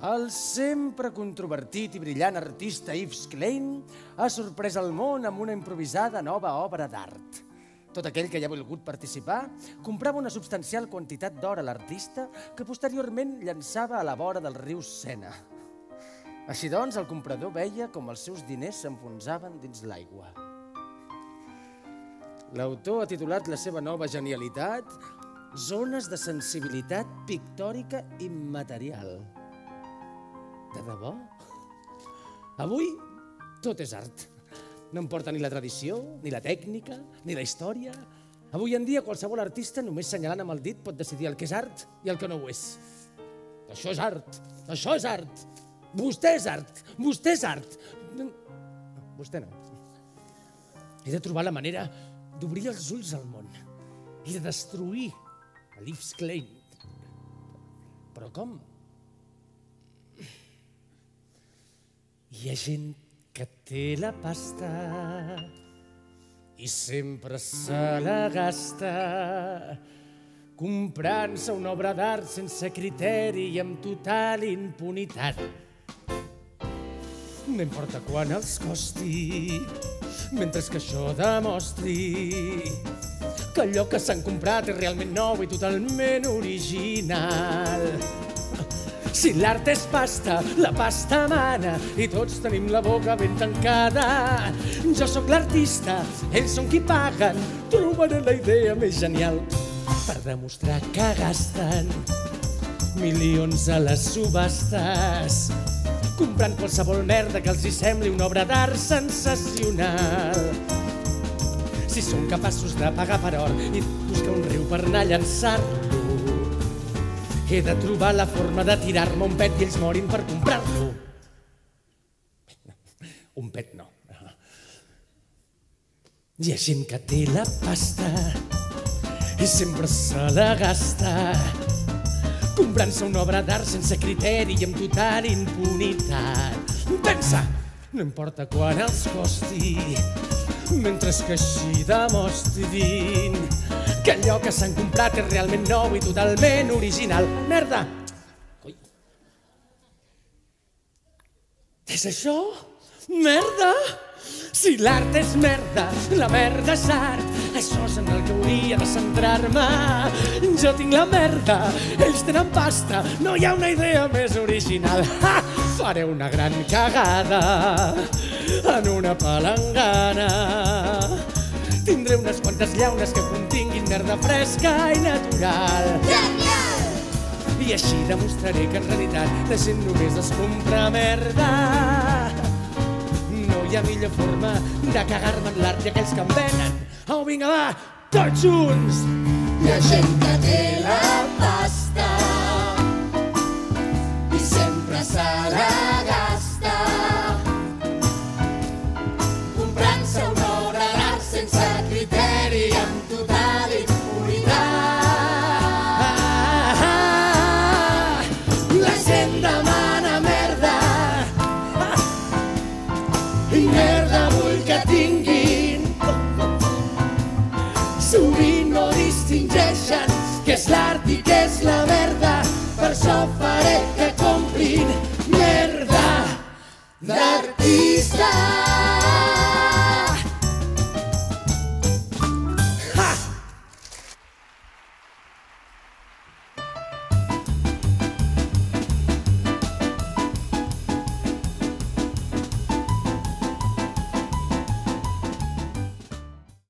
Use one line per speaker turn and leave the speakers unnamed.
El sempre controvertit i brillant artista Yves Klein ha sorprès el món amb una improvisada nova obra d'art. Tot aquell que hi ha volgut participar comprava una substancial quantitat d'or a l'artista que posteriorment llançava a la vora del riu Sena. Així doncs, el comprador veia com els seus diners s'enfonsaven dins l'aigua. L'autor ha titulat la seva nova genialitat Zones de sensibilitat pictòrica immaterial. De debò? Avui tot és art. No importa ni la tradició, ni la tècnica, ni la història. Avui en dia qualsevol artista només senyalant amb el dit pot decidir el que és art i el que no ho és. Això és art, això és art. Vostè és art, vostè és art. Vostè no. He de trobar la manera d'obrir els ulls al món i de destruir Yves Klein. Però com? Hi ha gent que té la pasta i sempre se la gasta comprant-se una obra d'art sense criteri i amb total impunitat. No importa quan els costi, mentre que això demostri que allò que s'han comprat és realment nou i totalment original. Si l'art és pasta, la pasta mana i tots tenim la boca ben tancada. Jo sóc l'artista, ells són qui paguen, trobaré la idea més genial per demostrar que gasten milions a les subhastes comprant qualsevol merda que els hi sembli una obra d'art sensacional. Si són capaços de pagar per or i buscar un riu per anar a llançar-lo, he de trobar la forma de tirar-me un pet i ells morin per comprar-lo. Un pet no. Hi ha gent que té la pasta i sempre se la gasta comprant-se una obra d'art sense criteri i amb total impunitat. Pensa, no importa quan els costi, mentre que així demostrin que allò que s'han comprat és realment nou i totalment original. Merda! Ui. És això? Merda! Si l'art és merda, la merda és art. Això és en el que hauria de centrar-me. Jo tinc la merda, ells tenen pasta. No hi ha una idea més original. Ha! Faré una gran cagada en una palangana. Tindré unes quantes llaunes que continguin merda fresca i natural.
Genial!
I així demostraré que en realitat la gent només es compra merda. No hi ha millor forma de cagar-me en l'art i aquells que em venen. Au, vinga, va, tots junts!
Hi ha gent que té la pasta i sempre se la gasta comprant-se una obra d'art sense criteri i amb total impunitat. La gent demana merda i merda vull que tinguin. Sovint no distingeixen què és l'art i què és la merda. Per això faré que comprin merda d'artistes.